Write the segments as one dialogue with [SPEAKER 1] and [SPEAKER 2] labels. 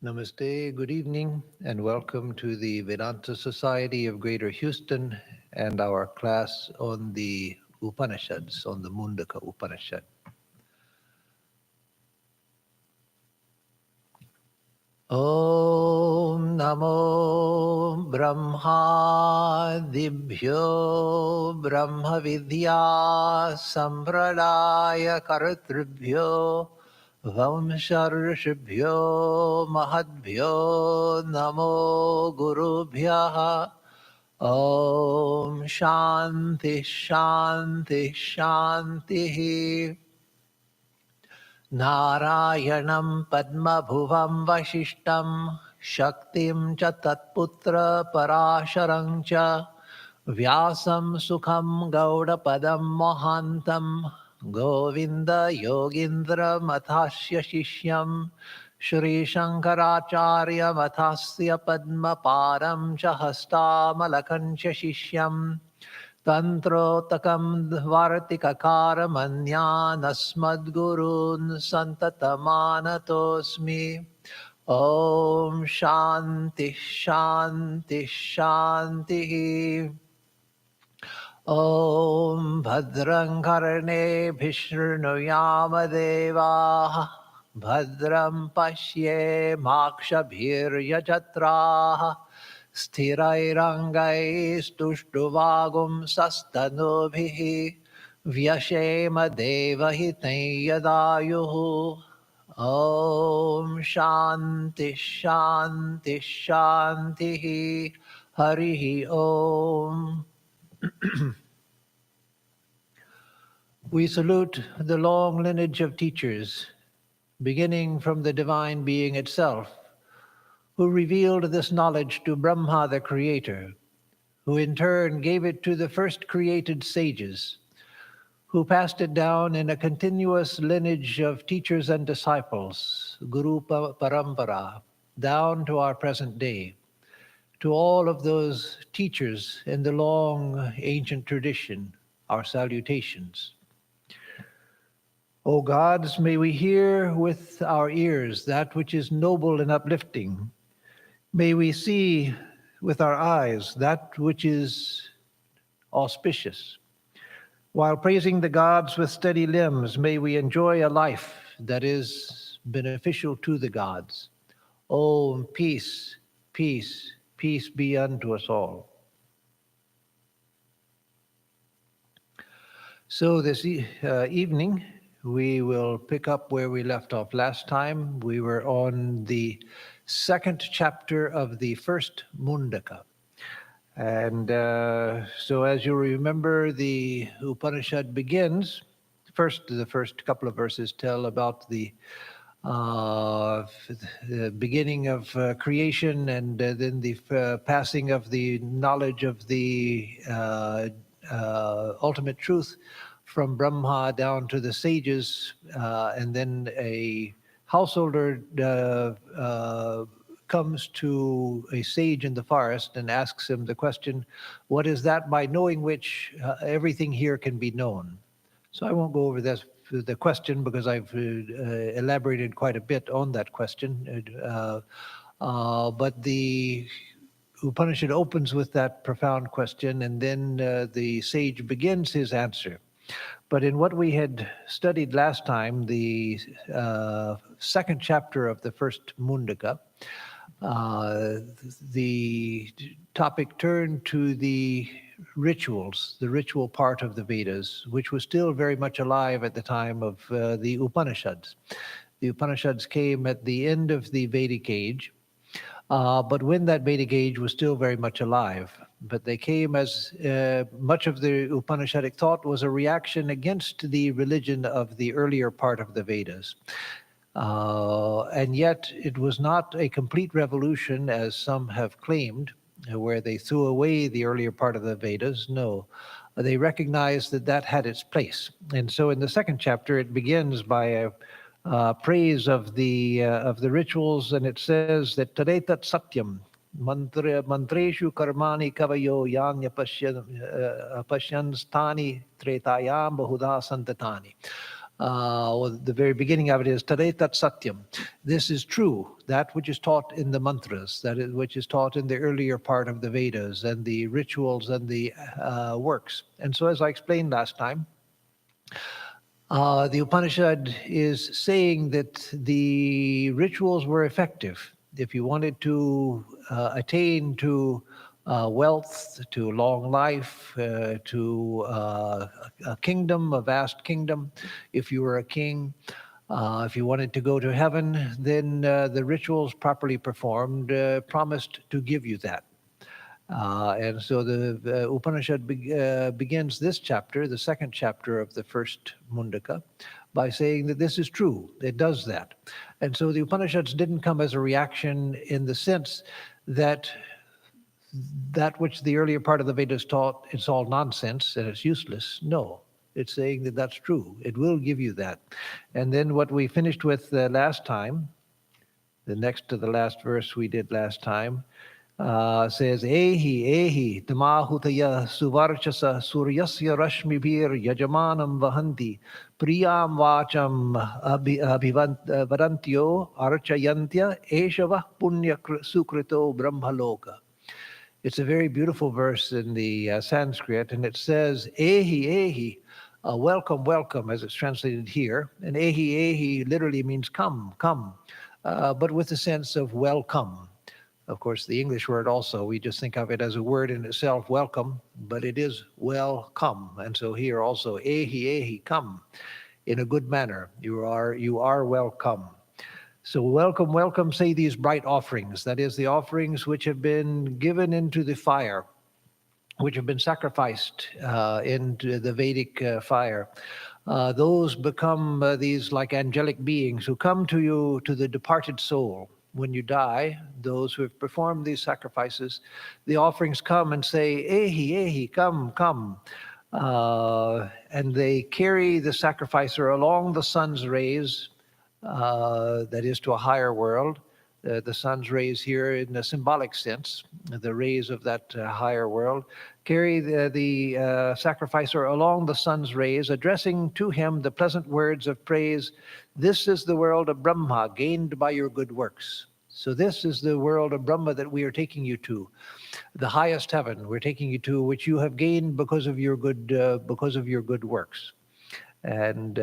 [SPEAKER 1] Namaste, good evening, and welcome to the Vedanta Society of Greater Houston and our class on the Upanishads, on the Mundaka Upanishad. Om Namo Brahma Dibhyo Brahma Vidya Sampradaya Karatribhyo Vamsharshibhyo Mahadbhyo Namo Gurubhyaha Om Shanti Shanti Shanti Narayanam Padmabhuvam Vasishtam Shaktim cha Tatputra Parasharam cha Vyasam Sukham Gaudapadam Mohantam Govinda Yogindra Mathasya Shishyam Shri Shankaracharya Mathasya Padmaparam cha Hastamalakan cha Shishyam Tantrotakam Dvartikakaramanyānasmadgurūn Santatamanatosmi Om Shanti Shanti Shanti Om Bhadram Karne Bhishnuyama Devaः Bhadram Pashye Makshabhiryajatraः Sthirairangaistuštuvagum sastanubhihi Vyashema devahitai yadayuhu Om Shanti Shanti Shanti Harihi Om. We salute the long lineage of teachers, beginning from the divine being itself, who revealed this knowledge to Brahma, the creator, who in turn gave it to the first created sages, who passed it down in a continuous lineage of teachers and disciples, Guru Parampara, down to our present day. To all of those teachers in the long ancient tradition, our salutations. O gods, may we hear with our ears that which is noble and uplifting. May we see with our eyes that which is auspicious. While praising the gods with steady limbs, may we enjoy a life that is beneficial to the gods. Oh, peace, peace, peace be unto us all. So this evening, we will pick up where we left off last time. We were on the second chapter of the first Mundaka. And so as you remember, the Upanishad begins, the first couple of verses tell about the beginning of creation and then the passing of the knowledge of the ultimate truth from Brahma down to the sages, and then a householder comes to a sage in the forest and asks him the question, what is that by knowing which everything here can be known? So I won't go over the question because I've elaborated quite a bit on that question. But the Upanishad opens with that profound question, and then the sage begins his answer. But in what we had studied last time, the second chapter of the first Mundaka, the topic turned to the rituals, the ritual part of the Vedas, which was still very much alive at the time of the Upanishads. The Upanishads came at the end of the Vedic age, but when that Vedic age was still very much alive. But they came as much of the Upanishadic thought was a reaction against the religion of the earlier part of the Vedas. And yet it was not a complete revolution as some have claimed, where they threw away the earlier part of the Vedas. No, they recognized that that had its place. And so in the second chapter, it begins by a praise of the rituals, and it says that taretat satyam mantreshu karmani kavayo yanya pasyan stani tretayam bahuda santatani. the very beginning of it is Taretat Satyam. This is true, that which is taught in the mantras, that is, which is taught in the earlier part of the Vedas and the rituals and the works. And so, as I explained last time, the Upanishad is saying that the rituals were effective. If you wanted to attain to wealth, to long life, to a kingdom, a vast kingdom, if you were a king, if you wanted to go to heaven, then the rituals properly performed promised to give you that. And so the Upanishad begins this chapter, the second chapter of the first Mundaka, by saying that this is true. It does that. And so the Upanishads didn't come as a reaction in the sense that that which the earlier part of the Vedas taught, it's all nonsense and it's useless. No, it's saying that that's true. It will give you that. And then what we finished with last time, the next to the last verse we did last time, says, Ehi, tamahutaya suvarchasa suryasya rashmibhir yajamanam vahanti priyam vacham varantyo archayantya eshava punya sukrito brahmaloka. It's a very beautiful verse in the Sanskrit, and it says, Ehi, welcome, welcome, as it's translated here. And Ehi literally means come, but with the sense of welcome. Of course, the English word also, we just think of it as a word in itself, welcome, but it is welcome. And so here also, Ehi, come, in a good manner. You are welcome. So welcome, welcome, say these bright offerings. That is, the offerings which have been given into the fire, which have been sacrificed into the Vedic fire. Those become these like angelic beings who come to you, to the departed soul. When you die, those who have performed these sacrifices, the offerings come and say, Ehi, come. And they carry the sacrificer along the sun's rays, that is to a higher world. The sun's rays here in a symbolic sense, the rays of that higher world, carry the sacrificer along the sun's rays, addressing to him the pleasant words of praise. This is the world of Brahma, gained by your good works. So this is the world of Brahma that we are taking you to, the highest heaven we're taking you to, which you have gained because of your good works. And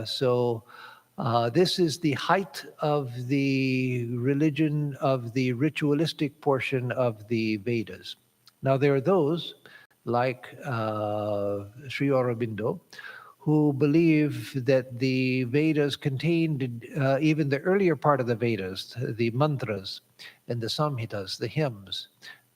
[SPEAKER 1] so this is the height of the religion, of the ritualistic portion of the Vedas. Now there are those like Sri Aurobindo who believe that the Vedas contained even the earlier part of the Vedas, the mantras and the samhitas, the hymns,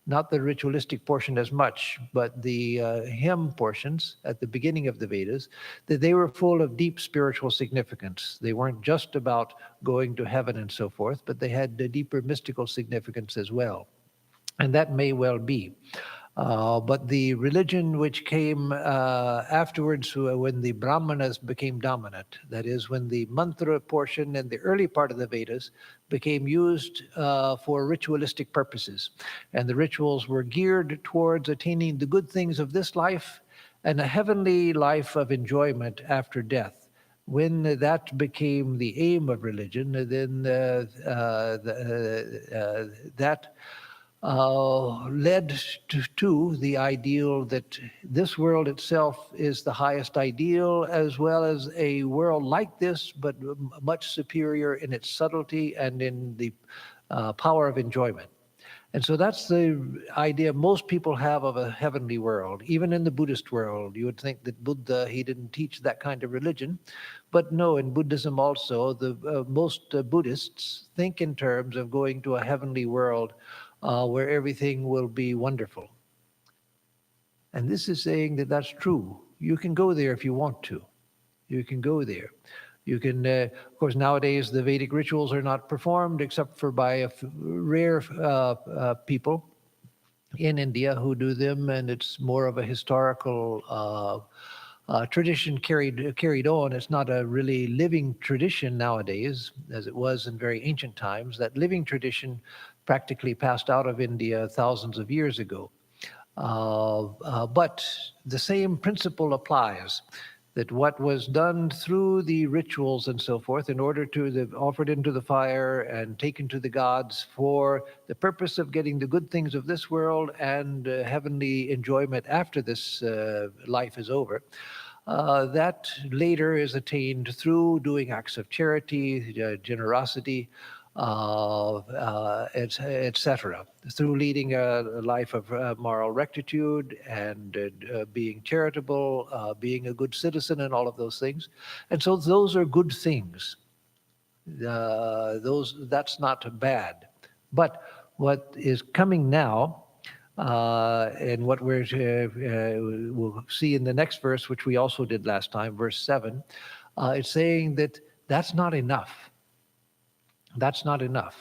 [SPEAKER 1] not the ritualistic portion as much, but the hymn portions at the beginning of the Vedas, that they were full of deep spiritual significance. They weren't just about going to heaven and so forth, but they had a deeper mystical significance as well. And that may well be. But the religion which came afterwards, when the Brahmanas became dominant, that is, when the mantra portion and the early part of the Vedas became used for ritualistic purposes, and the rituals were geared towards attaining the good things of this life and a heavenly life of enjoyment after death. When that became the aim of religion, then that led to the ideal that this world itself is the highest ideal, as well as a world like this, but much superior in its subtlety and in the power of enjoyment. And so that's the idea most people have of a heavenly world. Even in the Buddhist world, you would think that Buddha, he didn't teach that kind of religion. But no, in Buddhism also, the most Buddhists think in terms of going to a heavenly world where everything will be wonderful. And this is saying that that's true. You can go there if you want to. You can go there. You can, of course, nowadays the Vedic rituals are not performed except for by rare people in India who do them, and it's more of a historical tradition carried on. It's not a really living tradition nowadays, as it was in very ancient times. That living tradition practically passed out of India thousands of years ago. But the same principle applies, that what was done through the rituals and so forth, in order to offered into the fire and taken to the gods for the purpose of getting the good things of this world and heavenly enjoyment after this life is over, that later is attained through doing acts of charity, generosity, etc., through leading a life of moral rectitude and being charitable, being a good citizen, and all of those things. And so those are good things. That's not bad. But what is coming now, and what we'll see in the next verse, which we also did last time, verse 7, it's saying that that's not enough. That's not enough.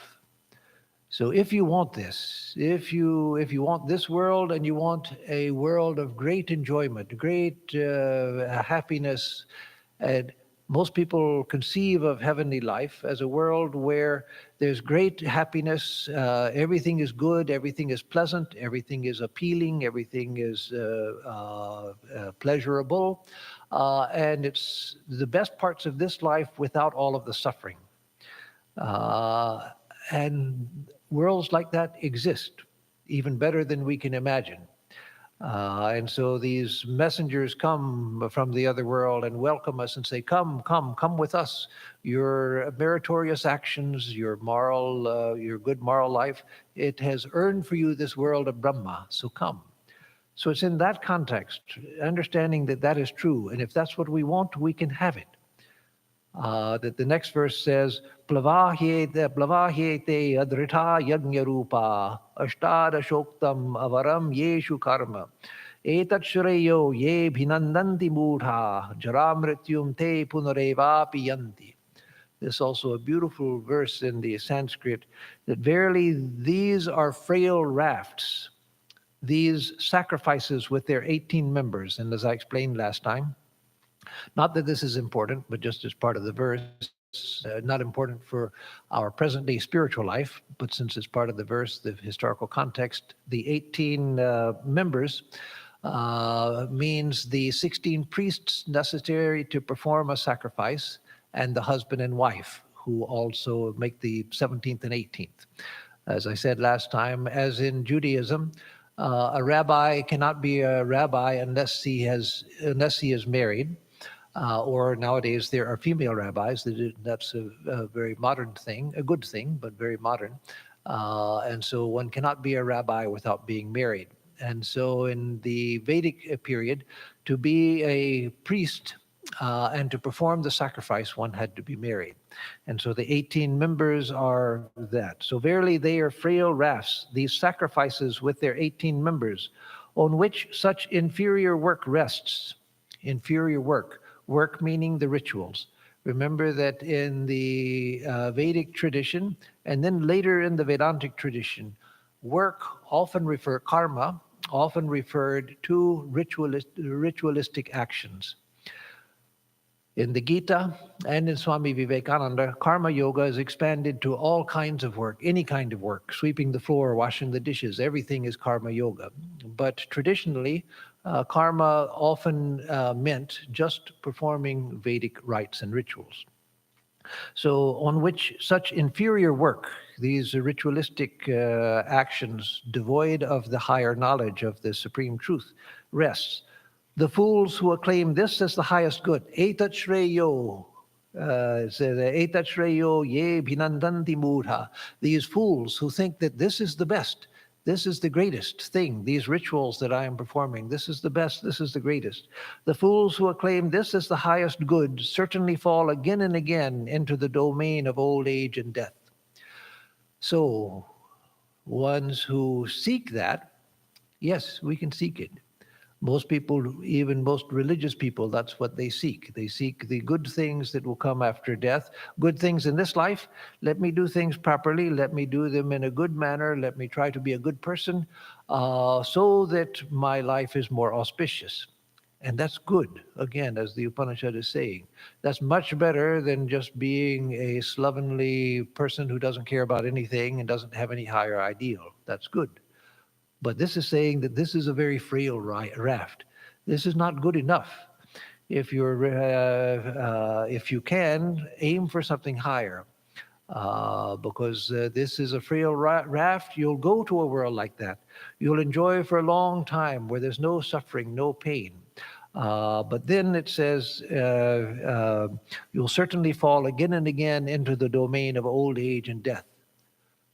[SPEAKER 1] So if you want this, if you want this world and you want a world of great enjoyment, great happiness, and most people conceive of heavenly life as a world where there's great happiness, everything is good, everything is pleasant, everything is appealing, everything is pleasurable, and it's the best parts of this life without all of the suffering. And worlds like that exist, even better than we can imagine. And so these messengers come from the other world and welcome us and say, come with us. Your meritorious actions, your good moral life, it has earned for you this world of Brahma, so come. So it's in that context, understanding that that is true, and if that's what we want, we can have it. That the next verse says, Plavahyete adrita yajna rupa ashtadashoktam avaram yeshu karma etat shreyo ye bhinandanti mudha jaramrityum te punarevapi yanti. This is also a beautiful verse in the Sanskrit, that verily these are frail rafts, these sacrifices with their 18 members. And as I explained last time, not that this is important, but just as part of the verse, not important for our present-day spiritual life, but since it's part of the verse, the historical context, the 18 members means the 16 priests necessary to perform a sacrifice, and the husband and wife, who also make the 17th and 18th. As I said last time, as in Judaism, a rabbi cannot be a rabbi unless he is married. Or nowadays there are female rabbis. That's a very modern thing, a good thing, but very modern. And so one cannot be a rabbi without being married. And so in the Vedic period, to be a priest and to perform the sacrifice, one had to be married. And so the 18 members are that. So verily they are frail rafts, these sacrifices with their 18 members, on which such inferior work rests. Inferior work meaning the rituals. Remember that in the Vedic tradition, and then later in the Vedantic tradition, work karma often referred to ritualistic actions. In the Gita and in Swami Vivekananda, karma yoga is expanded to all kinds of work, any kind of work, sweeping the floor, washing the dishes, everything is karma yoga. But traditionally, karma often meant just performing Vedic rites and rituals. So on which such inferior work, these ritualistic actions devoid of the higher knowledge of the supreme truth, rests. The fools who acclaim this as the highest good, etat shreyo, etat shreyo ye bhinandanti mudha. These fools who think that this is the best, this is the greatest thing, these rituals that I am performing, this is the best, this is the greatest. The fools who acclaim this as the highest good certainly fall again and again into the domain of old age and death. So, ones who seek that, yes, we can seek it. Most people, even most religious people, that's what they seek. They seek the good things that will come after death. Good things in this life. Let me do things properly. Let me do them in a good manner. Let me try to be a good person so that my life is more auspicious. And that's good, again, as the Upanishad is saying. That's much better than just being a slovenly person who doesn't care about anything and doesn't have any higher ideal. That's good. But this is saying that this is a very frail raft. This is not good enough. if you can, aim for something higher. Because this is a frail raft. You'll go to a world like that. You'll enjoy for a long time where there's no suffering, no pain. But then it says you'll certainly fall again and again into the domain of old age and death.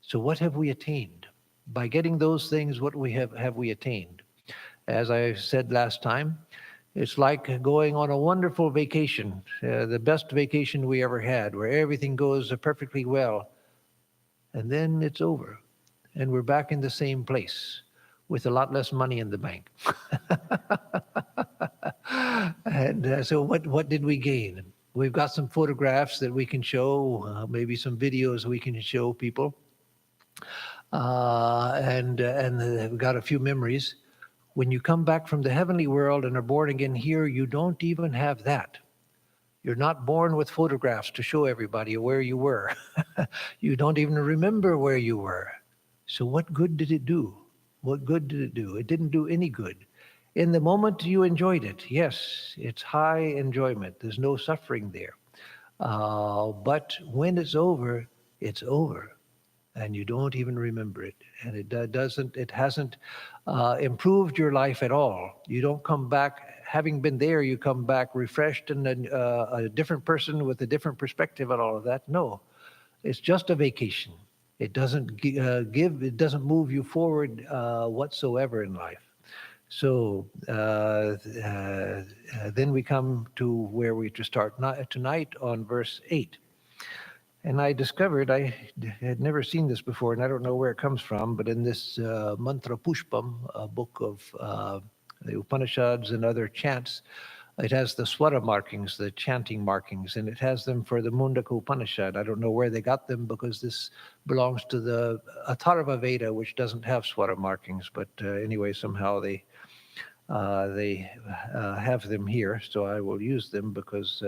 [SPEAKER 1] So what have we attained? By getting those things, what have we attained? As I said last time, it's like going on a wonderful vacation, the best vacation we ever had, where everything goes perfectly well. And then it's over. And we're back in the same place with a lot less money in the bank. And so what did we gain? We've got some photographs that we can show, maybe some videos we can show people. And we've got a few memories. When you come back from the heavenly world and are born again here, you don't even have that. You're not born with photographs to show everybody where you were. You don't even remember where you were. So what good did it do? What good did it do? It didn't do any good. In the moment you enjoyed it, yes, it's high enjoyment. There's no suffering there. But when it's over, and you don't even remember it, and it hasn't improved your life at all. You don't come back, having been there, you come back refreshed and a different person with a different perspective and all of that. No, it's just a vacation. It doesn't it doesn't move you forward whatsoever in life. So then we come to where we to start tonight on verse 8. And I discovered, I had never seen this before, and I don't know where it comes from, but in this Mantra Pushpam, a book of the Upanishads and other chants, it has the swara markings, the chanting markings, and it has them for the Mundaka Upanishad. I don't know where they got them because this belongs to the Atharva Veda, which doesn't have swara markings. But anyway, somehow they have them here, so I will use them because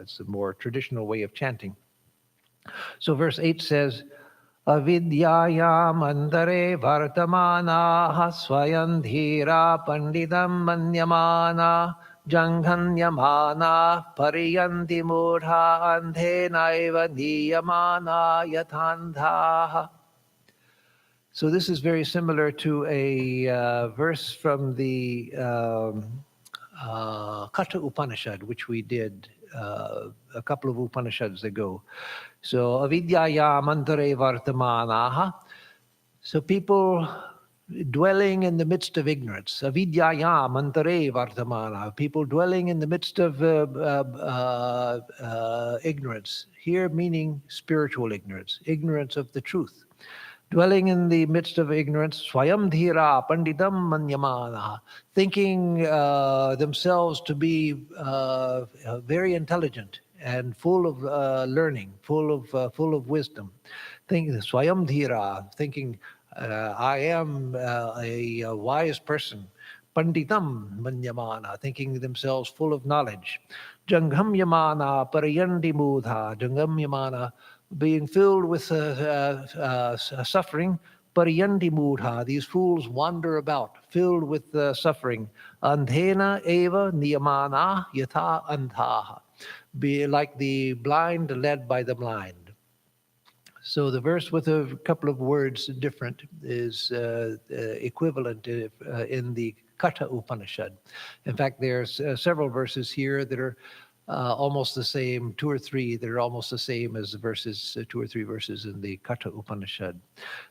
[SPEAKER 1] it's a more traditional way of chanting. So verse 8 says, Avidyayam andare vartamana swayam dhira pandidam manyamana janghanyamana pariyanti mudha andhenaiva niyamana yathandha. So this is very similar to a verse from the Katha Upanishad, which we did a couple of Upanishads ago. So avidyaya mantare vartamanaha. So people dwelling in the midst of ignorance. Avidyaya mantare vartamana. People dwelling in the midst of ignorance. Here meaning spiritual ignorance, ignorance of the truth. Dwelling in the midst of ignorance, swayam dhira pandidam manyamana, thinking themselves to be very intelligent and full of learning, full of wisdom. Thinking swayam dhira, thinking I am a wise person. Panditam manyamana, thinking themselves full of knowledge. Janghamyamana parayandi mudha, janghamyamana, being filled with suffering. Parayandi mudha, these fools wander about, filled with suffering. Andhena eva niyamana yatha andhaha, be like the blind led by the blind. So the verse with a couple of words different is equivalent in the Katha Upanishad. In fact, there's several verses here that are almost the same, two or three that are almost the same as the verses, two or three verses in the Katha Upanishad.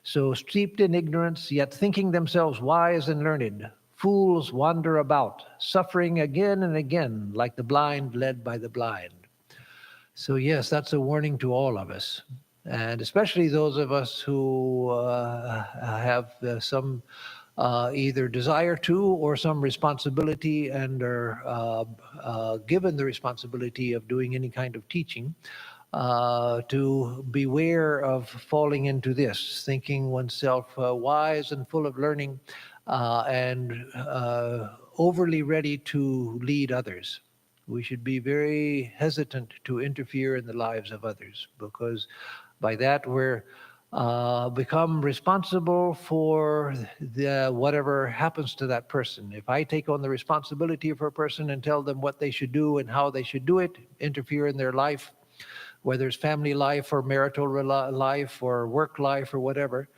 [SPEAKER 1] So steeped in ignorance, yet thinking themselves wise and learned, fools wander about, suffering again and again, like the blind led by the blind. So yes, that's a warning to all of us. And especially those of us who have some either desire to or some responsibility and are given the responsibility of doing any kind of teaching, to beware of falling into this, thinking oneself wise and full of learning and overly ready to lead others. We should be very hesitant to interfere in the lives of others, because by that we're become responsible for whatever happens to that person. If I take on the responsibility for a person and tell them what they should do and how they should do it, interfere in their life, whether it's family life or marital life or work life or whatever,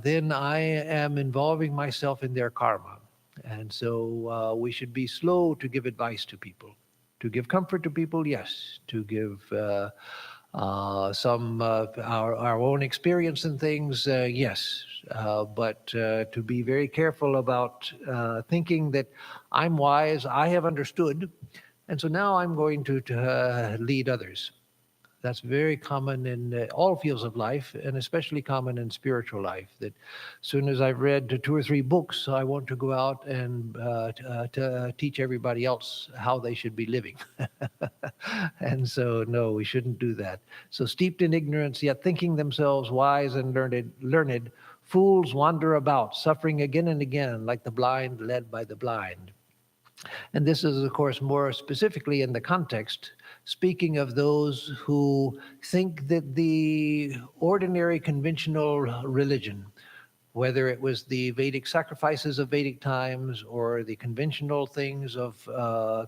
[SPEAKER 1] then I am involving myself in their karma. And so we should be slow to give advice to people. To give comfort to people, yes. To give our own experience in things, yes. But to be very careful about thinking that I'm wise, I have understood, and so now I'm going to lead others. That's very common in all fields of life, and especially common in spiritual life. That as soon as I've read 2 or 3 books, I want to go out and to teach everybody else how they should be living. And so, no, we shouldn't do that. So, steeped in ignorance, yet thinking themselves wise and learned, fools wander about, suffering again and again, like the blind led by the blind. And this is, of course, more specifically in the context, speaking of those who think that the ordinary conventional religion, whether it was the Vedic sacrifices of Vedic times or the conventional things of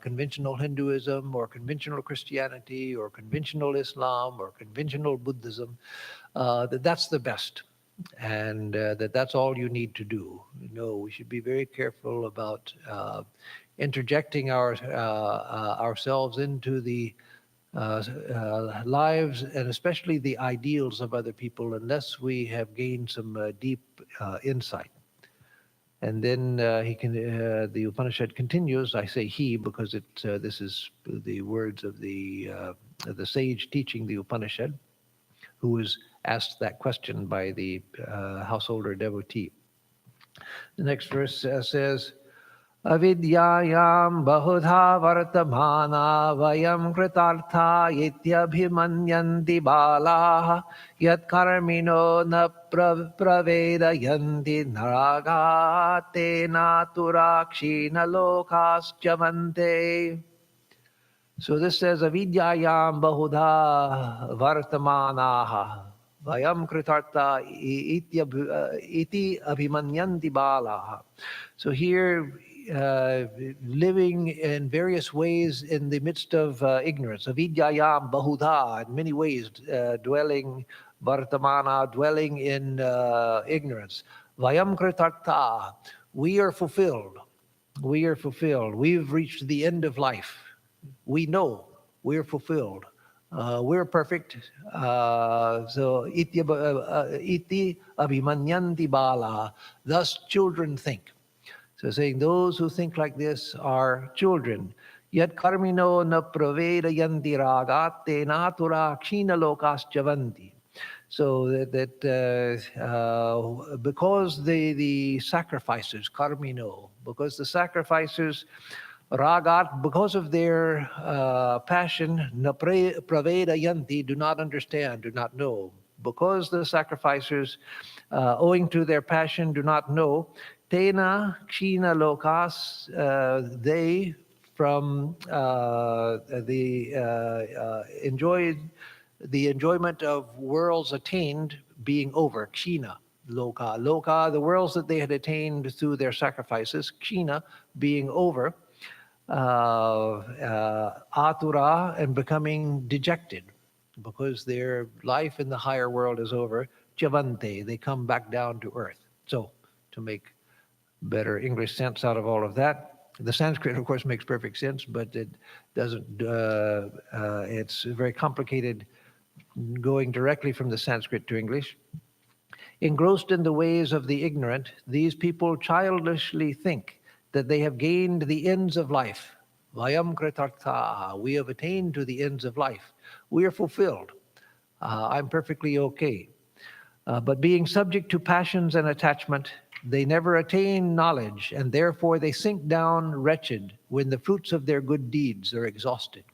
[SPEAKER 1] conventional Hinduism or conventional Christianity or conventional Islam or conventional Buddhism, that's the best. And that's all you need to do. No, we should be very careful about interjecting ourselves into the lives and especially the ideals of other people unless we have gained some deep insight. And then the Upanishad continues. I say he because this is the words of the sage teaching the Upanishad, who was asked that question by the householder devotee. The next verse says, Avidyayam bahudha vartamana vayam kritartha ityabhimanyanti balaha yat karmino na pravedayanti naraga te naturakshina lokaschavante. So this says Avidyayam bahudha vartamanaha vayam kritartha iti abhimanyanti balaha. So here, living in various ways in the midst of ignorance. Avidyayam bahudha, in many ways, dwelling vartamana, dwelling in ignorance. Vayam kritartha, we are fulfilled. We are fulfilled. We've reached the end of life. We know we're fulfilled. We're perfect. So iti abhimanyanti bala. Thus children think. So saying those who think like this are children. Yat karmino na pravedayanti ragate natura kshina lokas javanti. So that because the sacrificers, karmino, because the sacrificers, ragat, because of their passion, na pravedayanti, do not understand, do not know. Because the sacrificers, owing to their passion, do not know, Tena Kshina Lokas, they from the enjoyment of worlds attained being over, Kshina Loka. Loka, the worlds that they had attained through their sacrifices, Kshina being over, Atura, and becoming dejected because their life in the higher world is over, Chavante, they come back down to earth. So, to make better English sense out of all of that. The Sanskrit, of course, makes perfect sense, but it doesn't, it's very complicated going directly from the Sanskrit to English. Engrossed in the ways of the ignorant, these people childishly think that they have gained the ends of life. Vayam kritartha, we have attained to the ends of life. We are fulfilled. I'm perfectly okay. But being subject to passions and attachment, they never attain knowledge, and therefore they sink down wretched when the fruits of their good deeds are exhausted.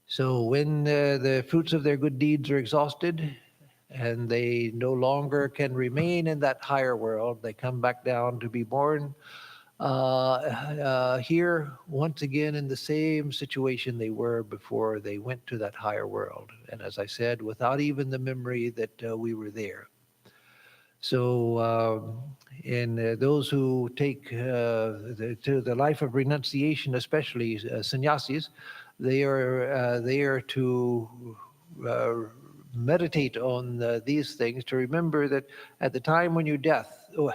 [SPEAKER 1] So when the fruits of their good deeds are exhausted, and they no longer can remain in that higher world, they come back down to be born here, once again, in the same situation they were before they went to that higher world. And as I said, without even the memory that we were there. So, in those who take to the life of renunciation, especially sannyasis, they are to uh, meditate on these things, to remember that at the time when you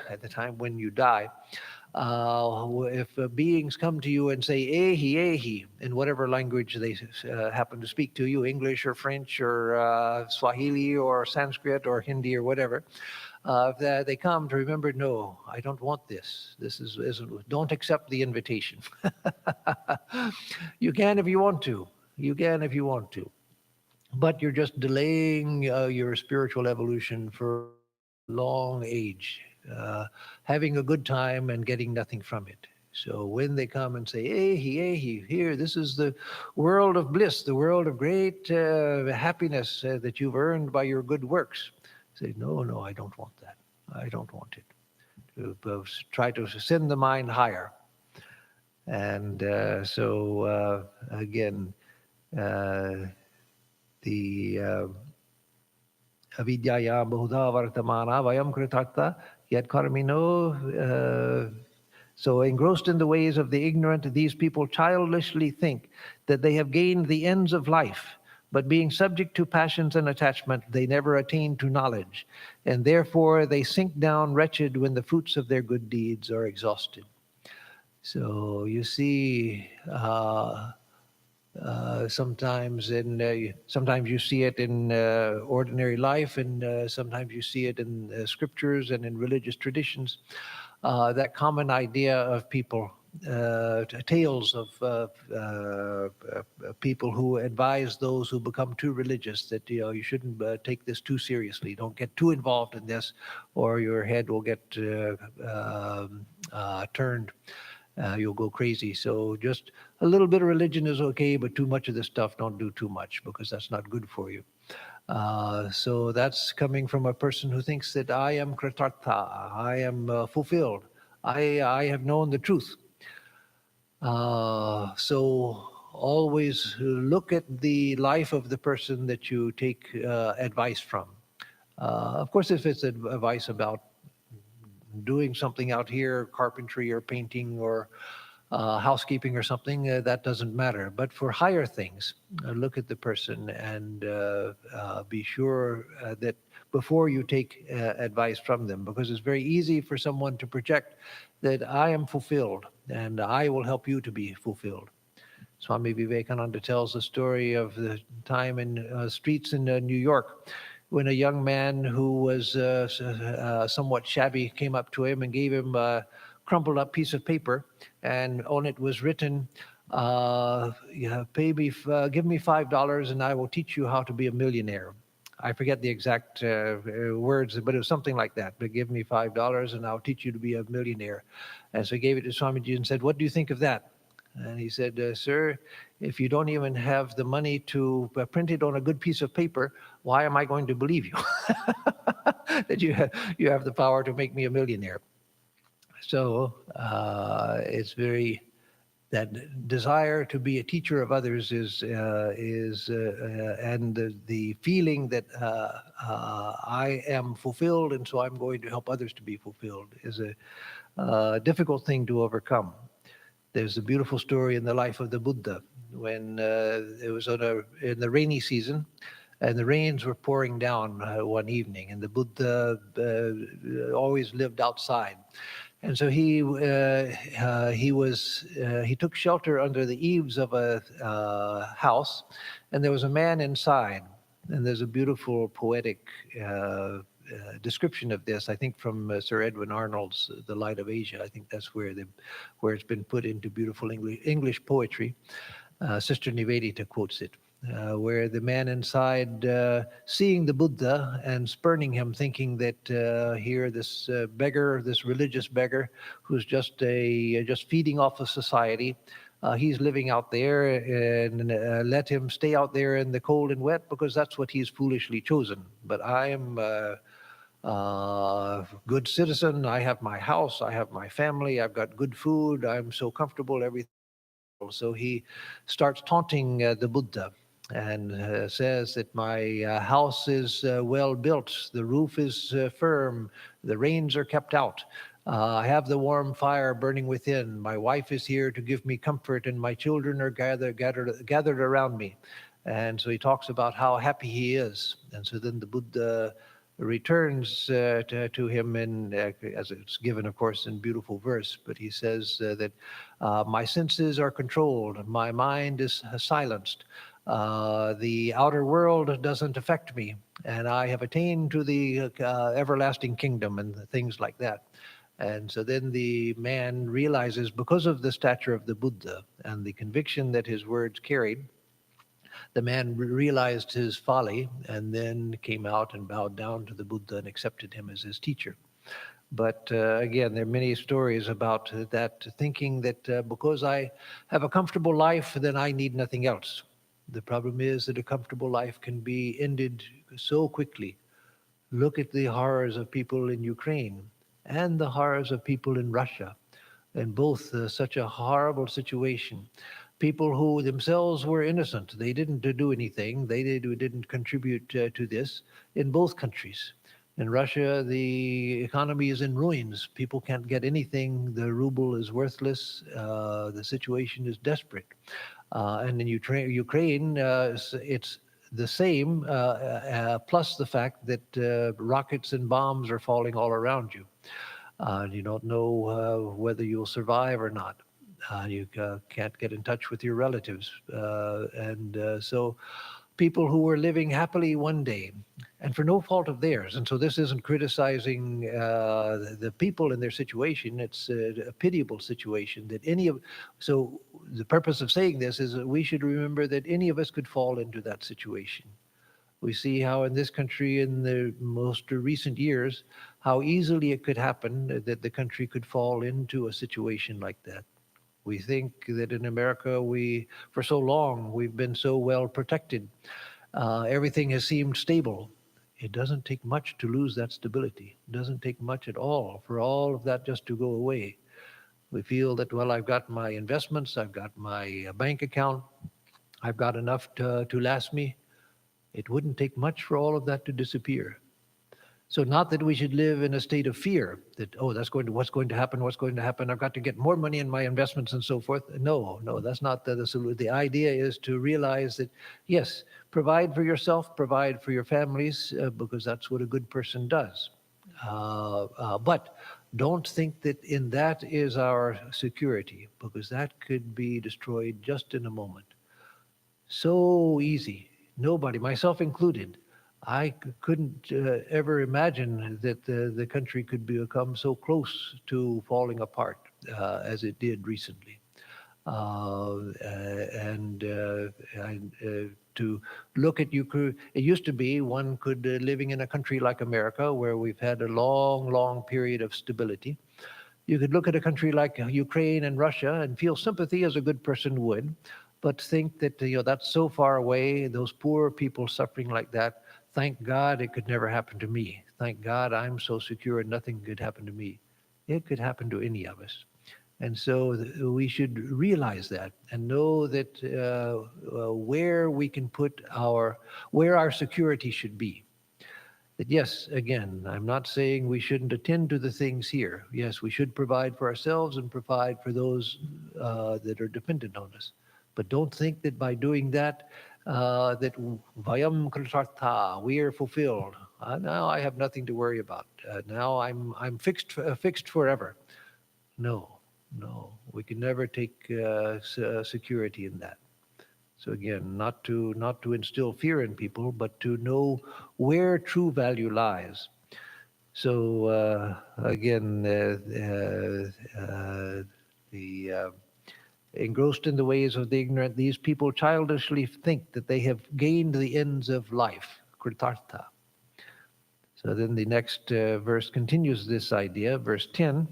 [SPEAKER 1] at the time when you die, if beings come to you and say "ehi, ehi" in whatever language they happen to speak to you, English or French or Swahili or Sanskrit or Hindi or whatever, if they come to remember, no, I don't want this. Don't accept the invitation. You can if you want to. You can if you want to. But you're just delaying your spiritual evolution for a long age, having a good time and getting nothing from it. So when they come and say, "Ehi, ehi, here, this is the world of bliss, the world of great happiness that you've earned by your good works," say, "No, no, I don't want that. I don't want it." To try to send the mind higher. And again, uh, the avidyaya bahudha vartamana vayam kritartha yet karmino. So engrossed in the ways of the ignorant, these people childishly think that they have gained the ends of life, but being subject to passions and attachment, they never attain to knowledge, and therefore they sink down wretched when the fruits of their good deeds are exhausted. So you see, sometimes you see it in ordinary life, and sometimes you see it in scriptures and in religious traditions. That common idea of people, tales of people who advise those who become too religious that you shouldn't take this too seriously. Don't get too involved in this, or your head will get turned. You'll go crazy. So just a little bit of religion is okay, but too much of this stuff, don't do too much because that's not good for you. So that's coming from a person who thinks that I am kritartha, I am fulfilled, I have known the truth. So always look at the life of the person that you take advice from. Of course, if it's advice about doing something out here, carpentry or painting or housekeeping or something, that doesn't matter. But for higher things, look at the person and be sure that before you take advice from them, because it's very easy for someone to project that I am fulfilled and I will help you to be fulfilled. Swami Vivekananda tells the story of the time in streets in New York when a young man who was somewhat shabby came up to him and gave him a crumpled up piece of paper, and on it was written, give me $5 and I will teach you how to be a millionaire. I forget the exact words, but it was something like that. But give me $5 and I'll teach you to be a millionaire. And so he gave it to Swamiji and said, "What do you think of that?" And he said, "Sir, if you don't even have the money to print it on a good piece of paper, why am I going to believe you that you have the power to make me a millionaire?" So it's very, that desire to be a teacher of others and the feeling that I am fulfilled and so I'm going to help others to be fulfilled is a difficult thing to overcome. There's a beautiful story in the life of the Buddha when it was in the rainy season, and the rains were pouring down one evening, and the Buddha always lived outside. And so he took shelter under the eaves of a house, and there was a man inside. And there's a beautiful poetic description of this, I think, from Sir Edwin Arnold's *The Light of Asia*. I think that's where it's been put into beautiful English poetry. Sister Nivedita quotes it, where the man inside, seeing the Buddha and spurning him, thinking that here this beggar, this religious beggar, who's just feeding off of society, he's living out there, and let him stay out there in the cold and wet because that's what he's foolishly chosen. But good citizen. I have my house. I have my family. I've got good food. I'm so comfortable. Everything. So he starts taunting the Buddha and says that my house is well built, the roof is firm, the rains are kept out. I have the warm fire burning within. My wife is here to give me comfort, and my children are gathered around me. And so he talks about how happy he is. And so then the Buddha returns to him, and as it's given, of course, in beautiful verse. But he says that my senses are controlled, my mind is silenced. The outer world doesn't affect me, and I have attained to the everlasting kingdom and things like that. And so then the man realizes, because of the stature of the Buddha and the conviction that his words carried, the man realized his folly and then came out and bowed down to the Buddha and accepted him as his teacher. But again, there are many stories about that, thinking that because I have a comfortable life, then I need nothing else. The problem is that a comfortable life can be ended so quickly. Look at the horrors of people in Ukraine and the horrors of people in Russia, and both such a horrible situation. People who themselves were innocent, they didn't do anything, they didn't contribute to this in both countries. In Russia, the economy is in ruins. People can't get anything. The ruble is worthless. The situation is desperate. And in Ukraine, it's the same, plus the fact that rockets and bombs are falling all around you. You don't know whether you'll survive or not. You can't get in touch with your relatives. So people who were living happily one day, and for no fault of theirs. And so this isn't criticizing the people in their situation. It's a pitiable situation that so the purpose of saying this is that we should remember that any of us could fall into that situation. We see how in this country in the most recent years, how easily it could happen that the country could fall into a situation like that. We think that in America, for so long, we've been so well protected. Everything has seemed stable. It doesn't take much to lose that stability. It doesn't take much at all for all of that just to go away. We feel that, well, I've got my investments, I've got my bank account, I've got enough to last me. It wouldn't take much for all of that to disappear. So not that we should live in a state of fear that, oh, what's going to happen, I've got to get more money in my investments and so forth. No, that's not the solution. The idea is to realize that, yes, provide for yourself, provide for your families, because that's what a good person does. But don't think that in that is our security, because that could be destroyed just in a moment. So easy. Nobody, myself included, I couldn't ever imagine that the country could become so close to falling apart as it did recently. And to look at Ukraine, it used to be one could, living in a country like America, where we've had a long, long period of stability, you could look at a country like Ukraine and Russia and feel sympathy as a good person would, but think that that's so far away, those poor people suffering like that. Thank God it could never happen to me. Thank God I'm so secure and nothing could happen to me. It could happen to any of us. And so we should realize that and know that where we can put where our security should be. That yes, again, I'm not saying we shouldn't attend to the things here. Yes, we should provide for ourselves and provide for those that are dependent on us. But don't think that by doing that, that vayam kritartha, we are fulfilled. Now I have nothing to worry about. Now I'm fixed forever. No, we can never take security in that. So again, not to instill fear in people, but to know where true value lies. So again, engrossed in the ways of the ignorant, these people childishly think that they have gained the ends of life, kritartha. So then the next verse continues this idea. Verse 10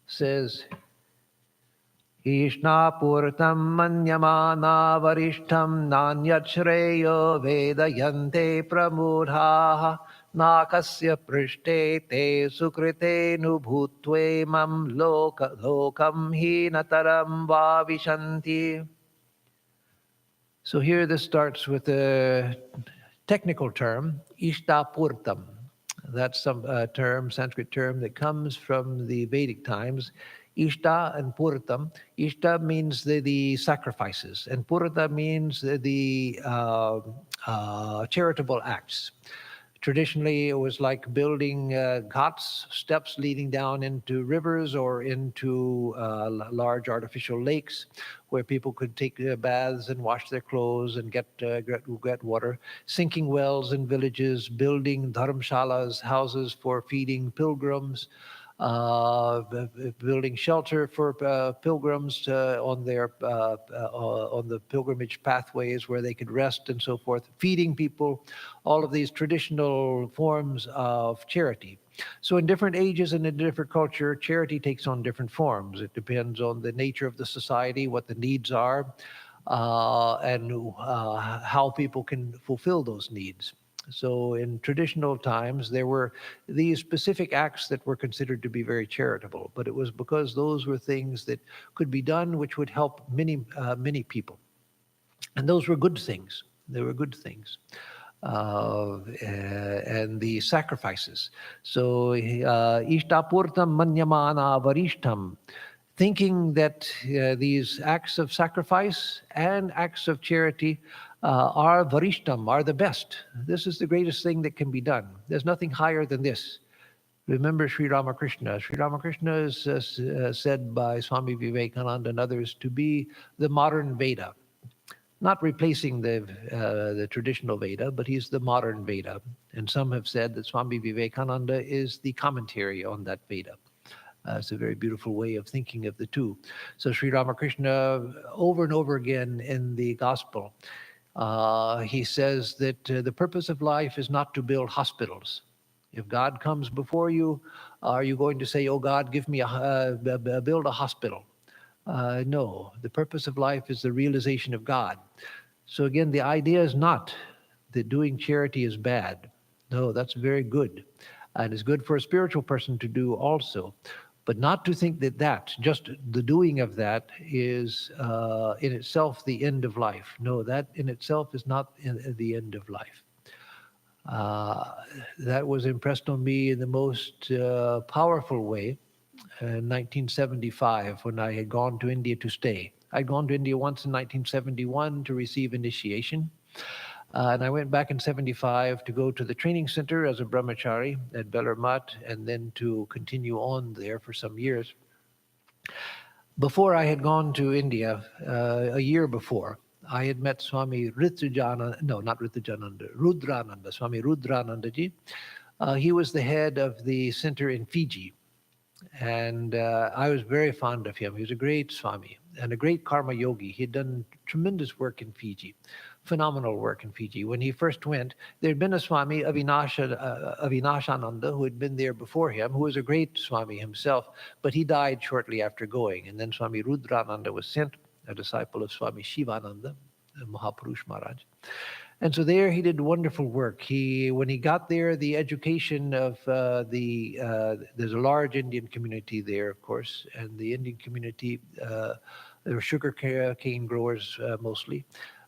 [SPEAKER 1] says, Ishnapurtam manyamana varishtam nanyat shreyo vedayante pramudhaha nakasya prishte te sukrite nu bhutve mam lokam hinataram vavishanti. So here this starts with a technical term, ishtapurtam. That's some term, Sanskrit term that comes from the Vedic times. Ishta and Puratam. Ishta means the sacrifices, and Purata means the charitable acts. Traditionally, it was like building ghats, steps leading down into rivers or into large artificial lakes where people could take baths and wash their clothes and get water. Sinking wells in villages, building dharamshalas, houses for feeding pilgrims, building shelter for pilgrims on the pilgrimage pathways where they could rest and so forth, feeding people, all of these traditional forms of charity. So in different ages and in different culture, charity takes on different forms. It depends on the nature of the society, what the needs are, and how people can fulfill those needs. So in traditional times, there were these specific acts that were considered to be very charitable, but it was because those were things that could be done which would help many people. And those were good things. They were good things. And the sacrifices. So, ishtapurtam manyamana varishtam, thinking that these acts of sacrifice and acts of charity are varishtam, are the best. This is the greatest thing that can be done. There's nothing higher than this. Remember Sri Ramakrishna. Sri Ramakrishna is said by Swami Vivekananda and others to be the modern Veda. Not replacing the traditional Veda, but he's the modern Veda. And some have said that Swami Vivekananda is the commentary on that Veda. It's a very beautiful way of thinking of the two. So Sri Ramakrishna, over and over again in the Gospel, he says that the purpose of life is not to build hospitals. If God comes before you, are you going to say, "Oh God, give me build a hospital"? No, the purpose of life is the realization of God. So again, the idea is not that doing charity is bad. No, that's very good. And it's good for a spiritual person to do also. But not to think that just the doing of that is in itself the end of life. No, that in itself is not the end of life. That was impressed on me in the most powerful way in 1975 when I had gone to India to stay. I'd gone to India once in 1971 to receive initiation. And I went back in 75 to go to the training center as a brahmachari at Belar Math and then to continue on there for some years. Before I had gone to India, a year before, I had met Swami Rudrananda, no, not Rudrananda, Swami Rudranandaji. He was the head of the center in Fiji. And I was very fond of him. He was a great Swami and a great karma yogi. He had done tremendous work in Fiji, phenomenal work in Fiji. When he first went, there had been a Swami, Avinashananda, who had been there before him, who was a great Swami himself, but he died shortly after going. And then Swami Rudrananda was sent, a disciple of Swami Shivananda, Mahapurush Maharaj. And so there he did wonderful work. When he got there, the education of there's a large Indian community there, of course, and the Indian community, there were sugar cane growers mostly.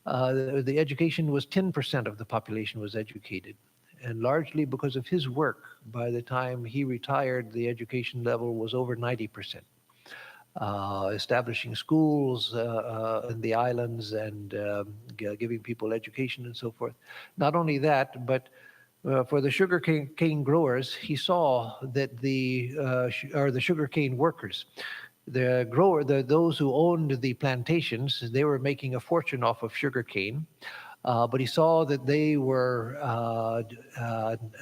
[SPEAKER 1] The education was 10% of the population was educated. And largely because of his work, by the time he retired, the education level was over 90%. Establishing schools in the islands and giving people education and so forth. Not only that, but for the sugar cane growers, he saw that the sugar cane workers, those who owned the plantations, they were making a fortune off of sugar cane. But he saw that they were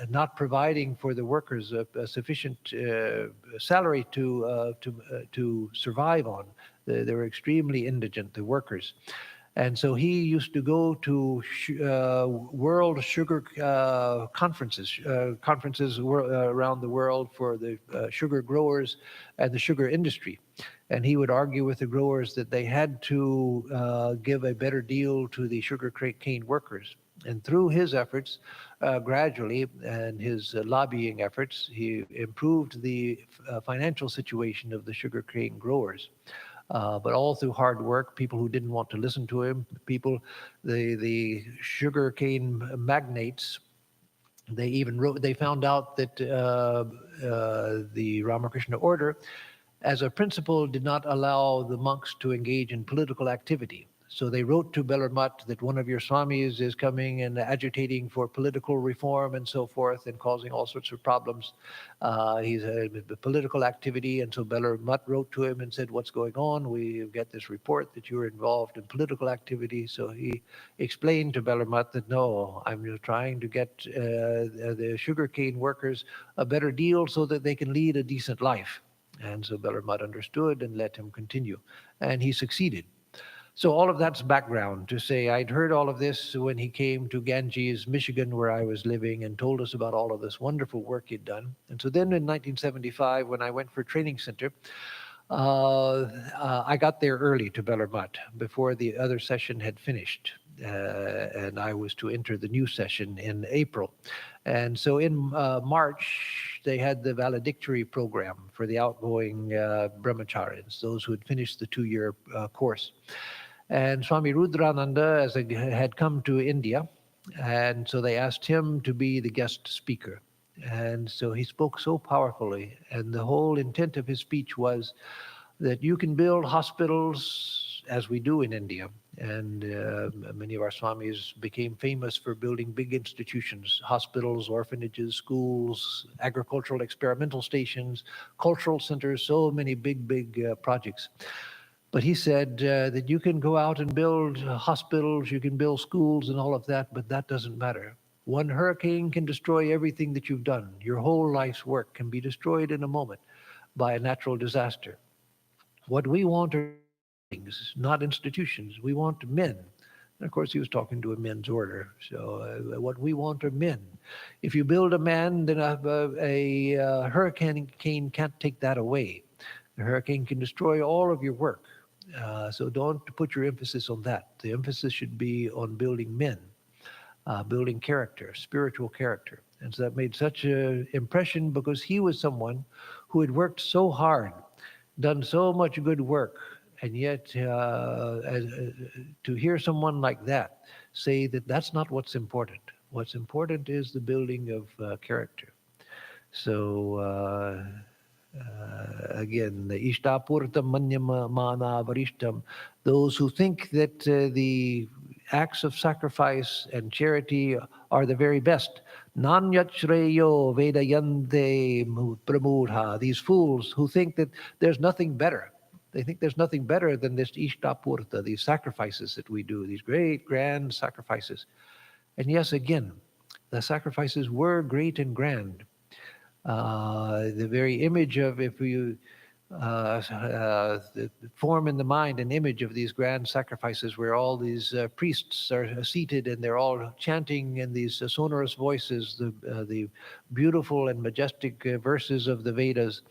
[SPEAKER 1] not providing for the workers a sufficient salary to survive on. They were extremely indigent, the workers. And so he used to go to world sugar conferences around the world for the sugar growers and the sugar industry. And he would argue with the growers that they had to give a better deal to the sugar cane workers. And through his efforts, gradually, and his lobbying efforts, he improved the financial situation of the sugarcane growers. But all through hard work, people who didn't want to listen to him, the sugarcane magnates, they found out that the Ramakrishna order, as a principle, did not allow the monks to engage in political activity. So they wrote to Bellarmut that one of your swamis is coming and agitating for political reform and so forth and causing all sorts of problems. He's a political activity. And so Bellarmut wrote to him and said, what's going on? We get this report that you're involved in political activity. So he explained to Bellarmut that, no, I'm just trying to get the sugarcane workers a better deal so that they can lead a decent life. And so Bellarmut understood and let him continue. And he succeeded. So all of that's background to say I'd heard all of this when he came to Ganges, Michigan, where I was living, and told us about all of this wonderful work he'd done. And so then in 1975, when I went for training center, I got there early to Bellarmut before the other session had finished. And I was to enter the new session in April. And so in March, they had the valedictory program for the outgoing brahmacharis, those who had finished the 2-year course. And Swami Rudrananda had come to India, and so they asked him to be the guest speaker. And so he spoke so powerfully, and the whole intent of his speech was that you can build hospitals as we do in India. And many of our swamis became famous for building big institutions, hospitals, orphanages, schools, agricultural experimental stations, cultural centers, so many big projects. But he said that you can go out and build hospitals, you can build schools and all of that, but that doesn't matter. One hurricane can destroy everything that you've done. Your whole life's work can be destroyed in a moment by a natural disaster. What we want are things, not institutions. We want men. And of course, he was talking to a men's order. So what we want are men. If you build a man, then a hurricane can't take that away. The hurricane can destroy all of your work. So don't put your emphasis on that. The emphasis should be on building men, building character, spiritual character. And so that made such an impression because he was someone who had worked so hard, done so much good work, and yet to hear someone like that say that that's not what's important. What's important is the building of character. So again, the Ishtapurtam Manyama Mana Varishtam, those who think that the acts of sacrifice and charity are the very best. Nanyat Shreyo Vedayante Pramudha, these fools who think that there's nothing better. They think there's nothing better than this Ishtapurta, these sacrifices that we do, these great, grand sacrifices. And yes, again, the sacrifices were great and grand. The very image of, if you form in the mind an image of these grand sacrifices where all these priests are seated and they're all chanting in these sonorous voices, the beautiful and majestic verses of the Vedas.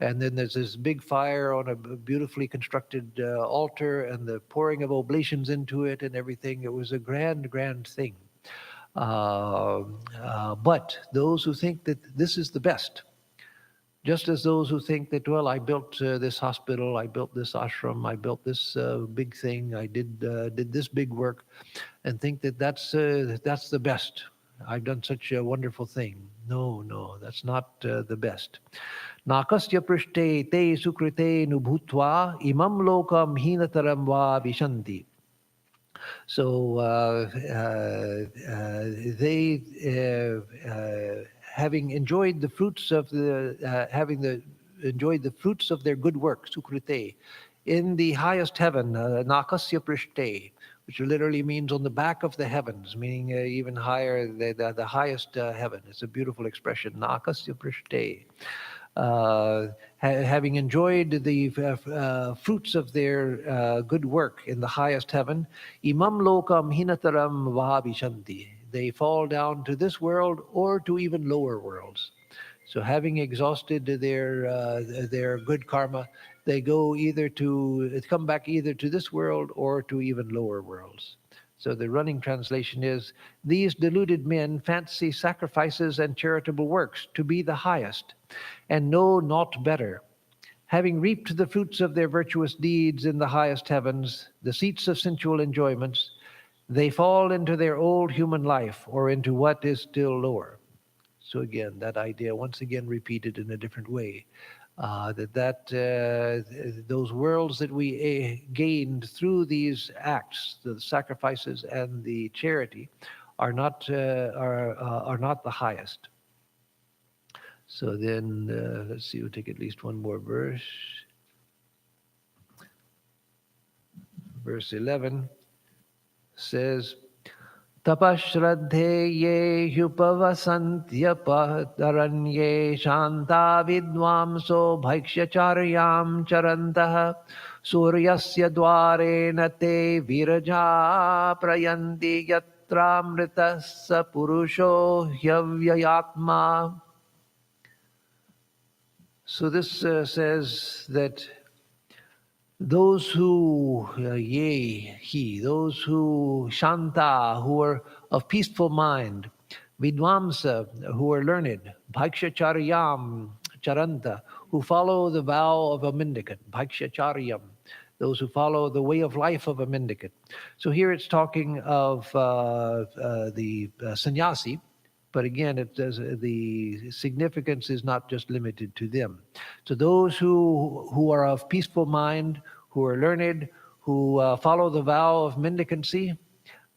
[SPEAKER 1] And then there's this big fire on a beautifully constructed altar and the pouring of oblations into it and everything. It was a grand, grand thing. But those who think that this is the best, just as those who think that, well, I built this hospital, I built this ashram, I built this big thing, I did this big work, and think that that's the best. I've done such a wonderful thing. No, that's not the best. Nakasya prishte te sukrite nubhutva imam lokam hinataram va vishanti. So they, having enjoyed the fruits of enjoyed the fruits of their good work, sukrite, in the highest heaven, nakasya prishte, which literally means on the back of the heavens, meaning even higher, the highest heaven. It's a beautiful expression, nakasya prishte. Having enjoyed the fruits of their good work in the highest heaven, imam lokam hinataram vahabhishanti. They fall down to this world or to even lower worlds. So having exhausted their good karma, they go come back either to this world or to even lower worlds. So the running translation is, these deluded men fancy sacrifices and charitable works to be the highest, and know naught better. Having reaped the fruits of their virtuous deeds in the highest heavens, the seats of sensual enjoyments, they fall into their old human life, or into what is still lower. So again, that idea once again repeated in a different way. Those worlds that we gained through these acts, the sacrifices and the charity, are not the highest. So then, let's see, we'll take at least one more verse. Verse 11 says, Tapashraddhe ye hyupavasantyaptaranye shanta vidvamso bhaikshyacharyam charantah suryasya dwarena te viraja prayanti yatramritasa purusho hyavyayatma. So this says that those who, those who shanta, who are of peaceful mind, vidvamsa, who are learned, bhaikshyacharyam charanta, who follow the vow of a mendicant, bhaikshyacharyam, those who follow the way of life of a mendicant. So here it's talking of the sannyasi, but again, the significance is not just limited to them. So those who are of peaceful mind, who are learned, who follow the vow of mendicancy,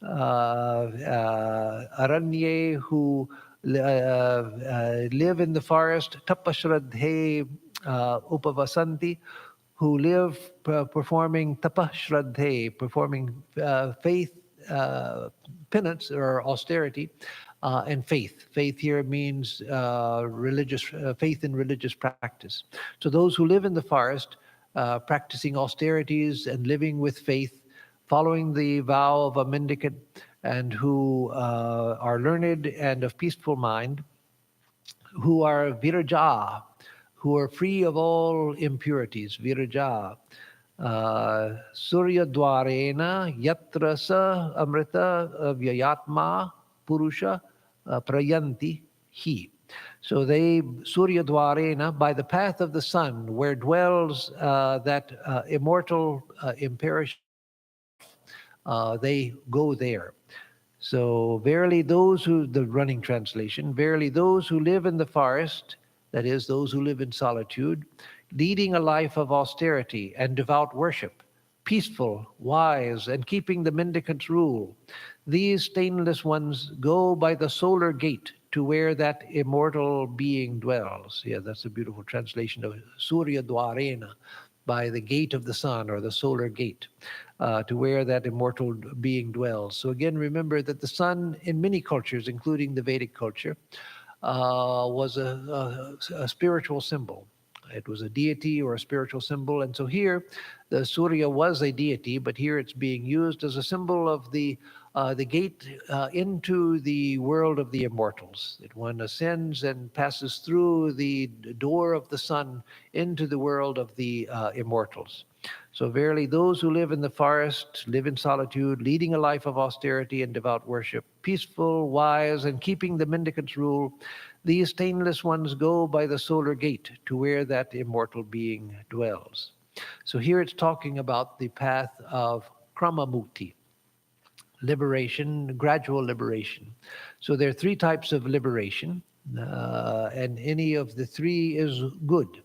[SPEAKER 1] aranye, who live in the forest, tapashraddhe upavasanti, who live performing tapashraddhe, performing faith, penance or austerity, and faith. Faith here means religious faith in religious practice. So those who live in the forest, practicing austerities and living with faith, following the vow of a mendicant, and who are learned and of peaceful mind, who are viraja, who are free of all impurities, viraja. Surya dwarena yatra sa amrita vyayatma purusha prayanti hi. So they, Surya dwarena, by the path of the sun, where dwells that immortal, imperishable self, they go there. So verily those who, the running translation, verily those who live in the forest, that is, those who live in solitude, leading a life of austerity and devout worship, peaceful, wise, and keeping the mendicant's rule, these stainless ones go by the solar gate to where that immortal being dwells. Yeah, that's a beautiful translation of Surya Dwarena, by the gate of the sun, or the solar gate, to where that immortal being dwells. So again, remember that the sun in many cultures, including the Vedic culture, was a spiritual symbol. It was a deity or a spiritual symbol. And so here, the Surya was a deity, but here it's being used as a symbol of the gate into the world of the immortals. That one ascends and passes through the door of the sun into the world of the immortals. So verily, those who live in the forest, live in solitude, leading a life of austerity and devout worship, peaceful, wise, and keeping the mendicant's rule, these stainless ones go by the solar gate to where that immortal being dwells. So here it's talking about the path of Kramamukti, liberation, gradual liberation. So there are three types of liberation, and any of the three is good.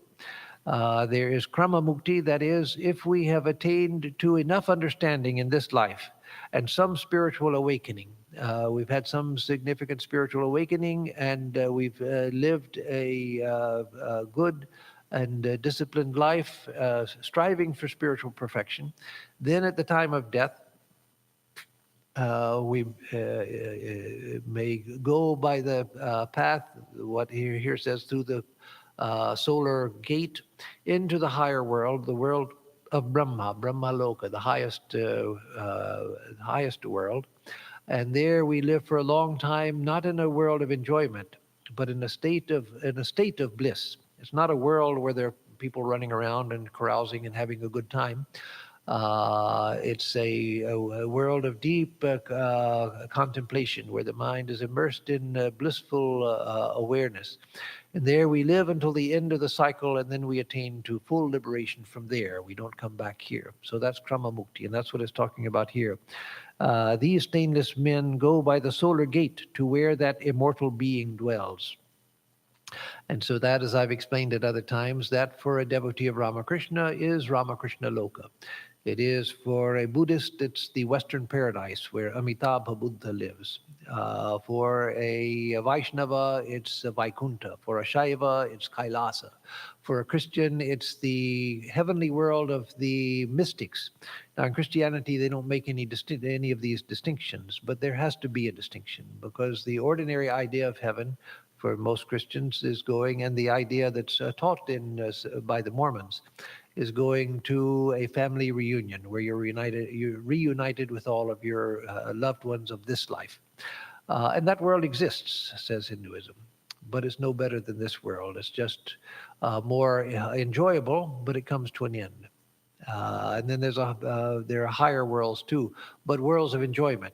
[SPEAKER 1] There is Kramamukti, that is, if we have attained to enough understanding in this life and some spiritual awakening. We've had some significant spiritual awakening, and we've lived a good and disciplined life, striving for spiritual perfection. Then at the time of death, we may go by the path, what here says, through the solar gate into the higher world, the world of Brahma, Brahmaloka, the highest world. And there we live for a long time, not in a world of enjoyment, but in a state of bliss. It's not a world where there are people running around and carousing and having a good time. It's a world of deep contemplation where the mind is immersed in blissful awareness. And there we live until the end of the cycle, and then we attain to full liberation from there. We don't come back here. So that's Krama Mukti, and that's what it's talking about here. These stainless men go by the solar gate to where that immortal being dwells. And so that, as I've explained at other times, that for a devotee of Ramakrishna is Ramakrishna Loka. It is for a Buddhist, it's the Western paradise where Amitabha Buddha lives. For a Vaishnava, it's Vaikuntha. For a Shaiva, it's Kailasa. For a Christian, it's the heavenly world of the mystics. Now, in Christianity, they don't make any of these distinctions, but there has to be a distinction because the ordinary idea of heaven for most Christians is going, and the idea that's taught by the Mormons is going to a family reunion where you're reunited with all of your loved ones of this life. And that world exists, says Hinduism, but it's no better than this world. It's just more enjoyable, but it comes to an end. And then there are higher worlds too, but worlds of enjoyment.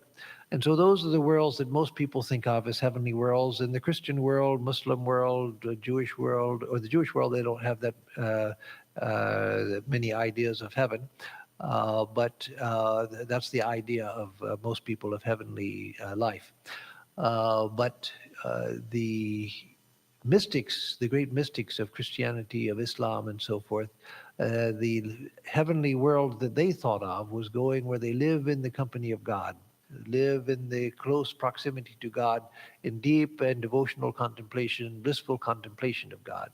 [SPEAKER 1] And so those are the worlds that most people think of as heavenly worlds. In the Christian world, Muslim world, Jewish world, or the Jewish world, they don't have that many ideas of heaven. But that's the idea of most people of heavenly life. But the mystics, the great mystics of Christianity, of Islam, and so forth, the heavenly world that they thought of was going where they live in the company of God, live in the close proximity to God, in deep and devotional contemplation, blissful contemplation of God.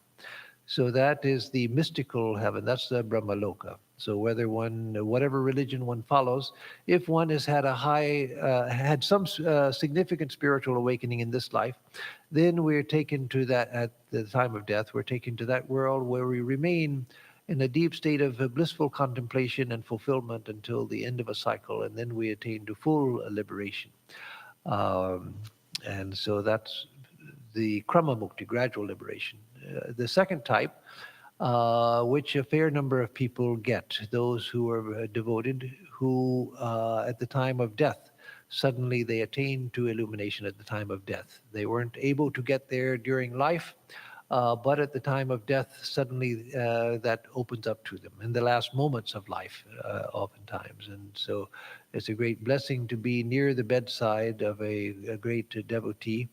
[SPEAKER 1] So that is the mystical heaven. That's the Brahmaloka. So whatever religion one follows, if one has had had some significant spiritual awakening in this life, then we're taken to that at the time of death. We're taken to that world where we remain in a deep state of blissful contemplation and fulfillment until the end of a cycle, and then we attain to full liberation. Um, and so that's the Krama Mukti, gradual liberation. The second type, which a fair number of people get, those who are devoted, who at the time of death, suddenly they attain to illumination at the time of death. They weren't able to get there during life, but at the time of death, suddenly that opens up to them in the last moments of life, oftentimes. And so it's a great blessing to be near the bedside of a great devotee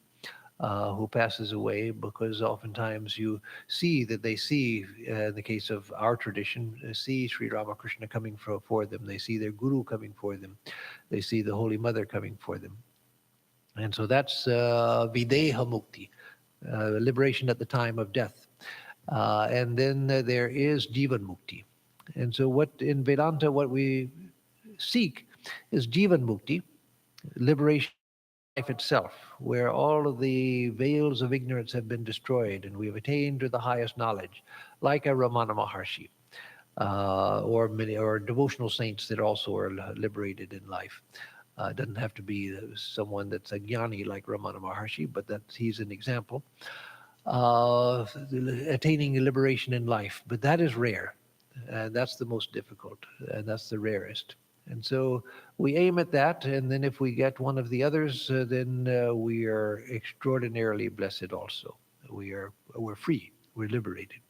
[SPEAKER 1] who passes away, because oftentimes you see that they see, in the case of our tradition, see Sri Ramakrishna coming for them. They see their guru coming for them. They see the Holy Mother coming for them. And so that's Videha Mukti, liberation at the time of death. And then there is Jivan Mukti. And so what in Vedanta, what we seek is Jivan Mukti, liberation life itself, where all of the veils of ignorance have been destroyed and we've attained to the highest knowledge, like a Ramana Maharshi, or devotional saints that also are liberated in life. It doesn't have to be someone that's a jnani like Ramana Maharshi, but he's an example. Attaining liberation in life, but that is rare, and that's the most difficult, and that's the rarest. And so we aim at that, and then if we get one of the others, then we are extraordinarily blessed also. We're free, we're liberated.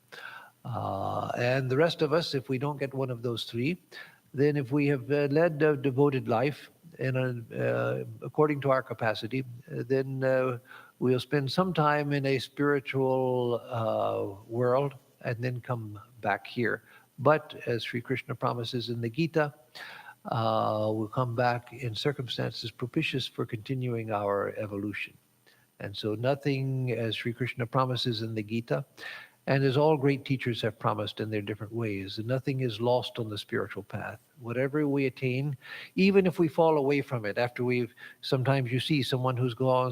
[SPEAKER 1] And the rest of us, if we don't get one of those three, then if we have led a devoted life according to our capacity, then we'll spend some time in a spiritual world and then come back here. But as Sri Krishna promises in the Gita, we'll come back in circumstances propitious for continuing our evolution. And so nothing, as Sri Krishna promises in the Gita, and as all great teachers have promised in their different ways, nothing is lost on the spiritual path. Whatever we attain, even if we fall away from it, sometimes you see someone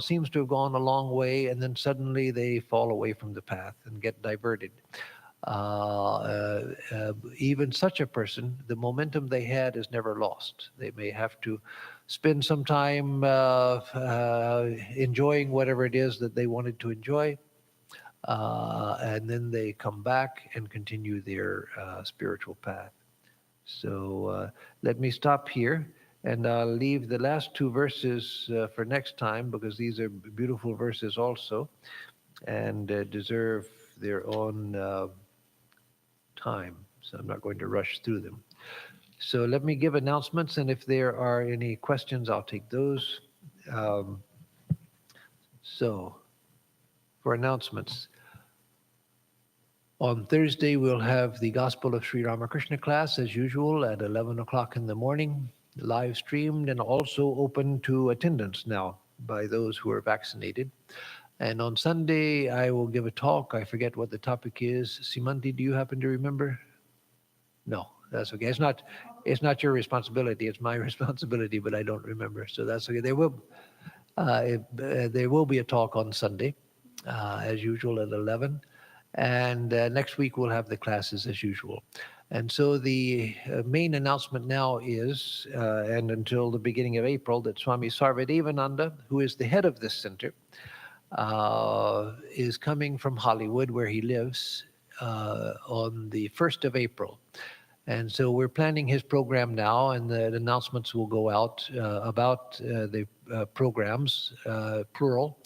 [SPEAKER 1] seems to have gone a long way, and then suddenly they fall away from the path and get diverted. Even such a person, the momentum they had is never lost. They may have to spend some time enjoying whatever it is that they wanted to enjoy, and then they come back and continue their spiritual path. So let me stop here, and I'll leave the last two verses for next time, because these are beautiful verses also, and deserve their own time. So I'm not going to rush through them. So let me give announcements, and if there are any questions, I'll take those. Um, so for announcements, on Thursday, we'll have the Gospel of Sri Ramakrishna class as usual at 11 o'clock in the morning, live streamed and also open to attendance now by those who are vaccinated. And on Sunday, I will give a talk. I forget what the topic is. Simanti, do you happen to remember? No, that's okay. It's not your responsibility. It's my responsibility, but I don't remember. So that's okay. There will be a talk on Sunday, as usual at 11. And next week we'll have the classes as usual. And so the main announcement now is, and until the beginning of April, that Swami Sarvadevananda, who is the head of this center, is coming from Hollywood, where he lives, on the 1st of April. And so we're planning his program now, and the announcements will go out about the programs, plural.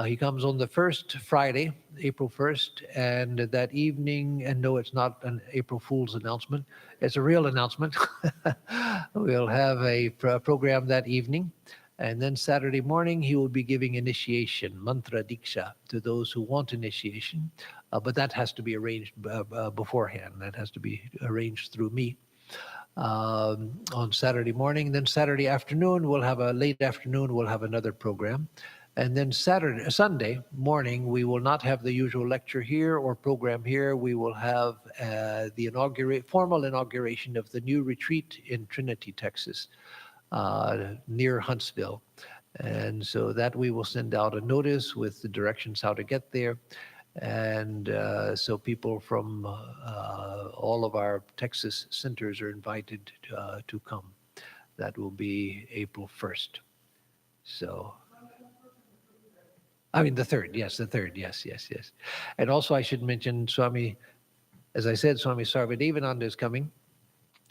[SPEAKER 1] He comes on the first Friday, April 1st, and that evening, and no, it's not an April Fool's announcement, it's a real announcement. We'll have a program that evening, and then Saturday morning, he will be giving initiation, mantra diksha, to those who want initiation, but that has to be arranged beforehand. That has to be arranged through me. On Saturday morning. Then Saturday afternoon, late afternoon, we'll have another program. And then Sunday morning, we will not have the usual lecture here or program here. We will have the formal inauguration of the new retreat in Trinity, Texas, near Huntsville. And so that we will send out a notice with the directions how to get there. And so people from all of our Texas centers are invited to come. That will be April 1st. So, I mean, the 3rd, yes, the 3rd, yes. And also I should mention Swami, as I said, Swami Sarvadevananda is coming,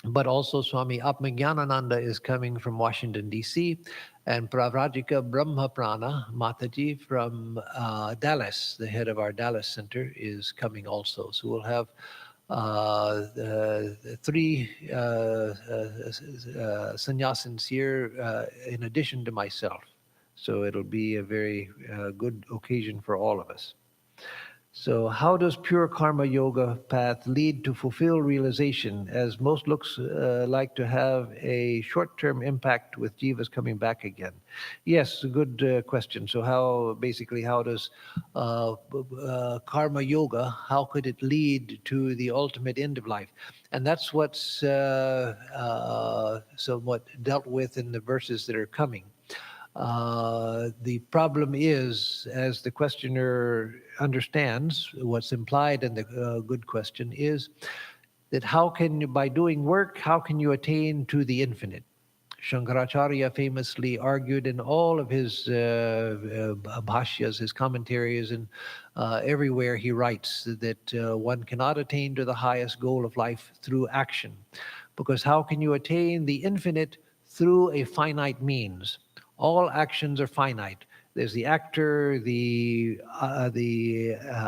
[SPEAKER 1] but also Swami Atmarupananda is coming from Washington, D.C., and Pravrajika Brahmaprana Mataji from Dallas, the head of our Dallas center, is coming also. So we'll have the 3 sannyasins here in addition to myself. So it'll be a very good occasion for all of us. So how does pure karma yoga path lead to fulfilled realization, as most looks like to have a short-term impact with jivas coming back again? Yes, a good question. So how does karma yoga, how could it lead to the ultimate end of life? And that's what's somewhat dealt with in the verses that are coming. The problem is, as the questioner understands, what's implied in the good question is that by doing work, how can you attain to the infinite? Shankaracharya famously argued in all of his bhashyas, his commentaries, and everywhere he writes that one cannot attain to the highest goal of life through action. Because how can you attain the infinite through a finite means? All actions are finite. There's the actor, the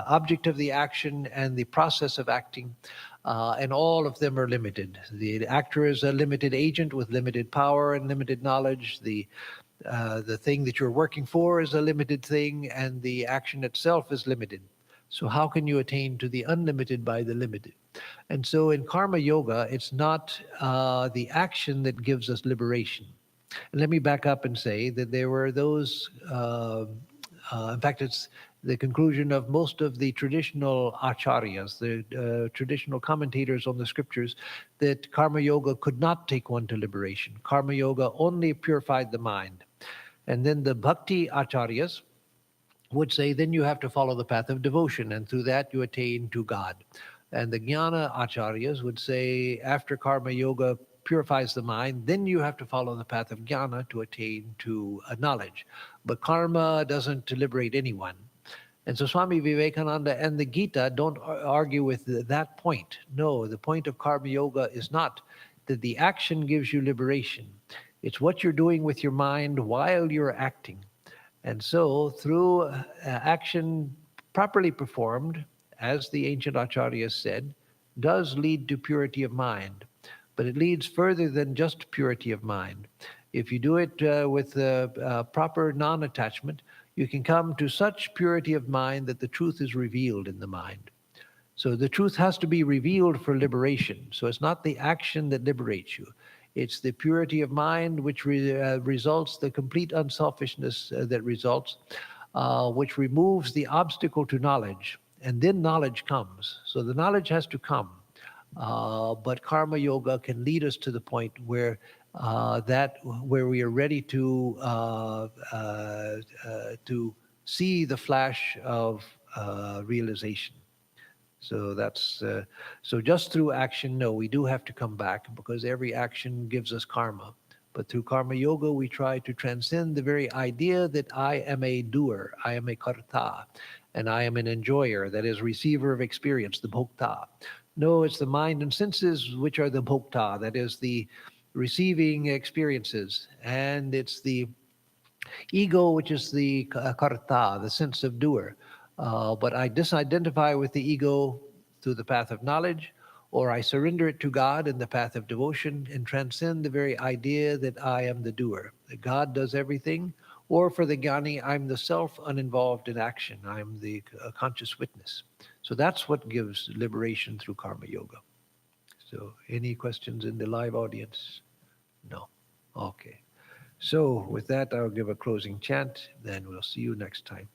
[SPEAKER 1] object of the action, and the process of acting, and all of them are limited. The actor is a limited agent with limited power and limited knowledge. The thing that you're working for is a limited thing, and the action itself is limited. So how can you attain to the unlimited by the limited? And so in karma yoga, it's not the action that gives us liberation. And let me back up and say that there were those, in fact, it's the conclusion of most of the traditional acharyas, the traditional commentators on the scriptures, that karma yoga could not take one to liberation. Karma yoga only purified the mind. And then the bhakti acharyas would say, then you have to follow the path of devotion, and through that you attain to God. And the jnana acharyas would say, after karma yoga purifies the mind, then you have to follow the path of jnana to attain to knowledge. But karma doesn't liberate anyone. And so Swami Vivekananda and the Gita don't argue with that point. No, the point of karma yoga is not that the action gives you liberation. It's what you're doing with your mind while you're acting. And so, through action properly performed, as the ancient acharyas said, does lead to purity of mind. But it leads further than just purity of mind. If you do it with proper non attachment, you can come to such purity of mind that the truth is revealed in the mind. So the truth has to be revealed for liberation. So it's not the action that liberates you. It's the purity of mind which results, the complete unselfishness that results, which removes the obstacle to knowledge. And then knowledge comes. So the knowledge has to come. But karma yoga can lead us to the point where where we are ready to see the flash of realization. So so just through action. No, we do have to come back because every action gives us karma. But through karma yoga, we try to transcend the very idea that I am a doer, I am a karta, and I am an enjoyer, that is, receiver of experience, the bhokta. No, it's the mind and senses which are the bhokta, that is, the receiving experiences, and it's the ego, which is the karta, the sense of doer. But I disidentify with the ego through the path of knowledge, or I surrender it to God in the path of devotion and transcend the very idea that I am the doer, that God does everything. Or for the jnani, I'm the self uninvolved in action. I'm the conscious witness. So that's what gives liberation through karma yoga. So any questions in the live audience? No. Okay. So with that, I'll give a closing chant, then we'll see you next time.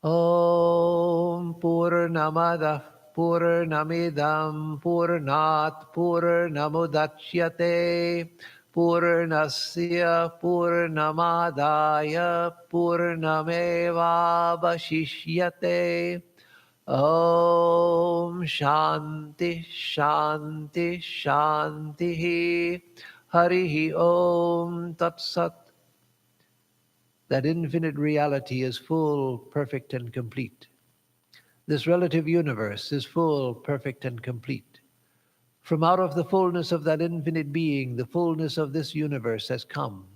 [SPEAKER 1] Om Purnamada Purnamidam Purnat Purnamudachyate Purnasya Purnamadaya Purnameva Vashishyate. Om Shanti Shanti Shanti Harihi Om Tat Sat. That infinite reality is full, perfect, and complete. This relative universe is full, perfect, and complete. From out of the fullness of that infinite being, the fullness of this universe has come,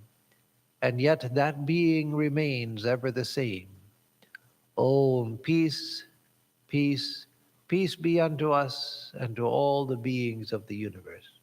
[SPEAKER 1] and yet that being remains ever the same. Om, peace, peace, peace be unto us and to all the beings of the universe.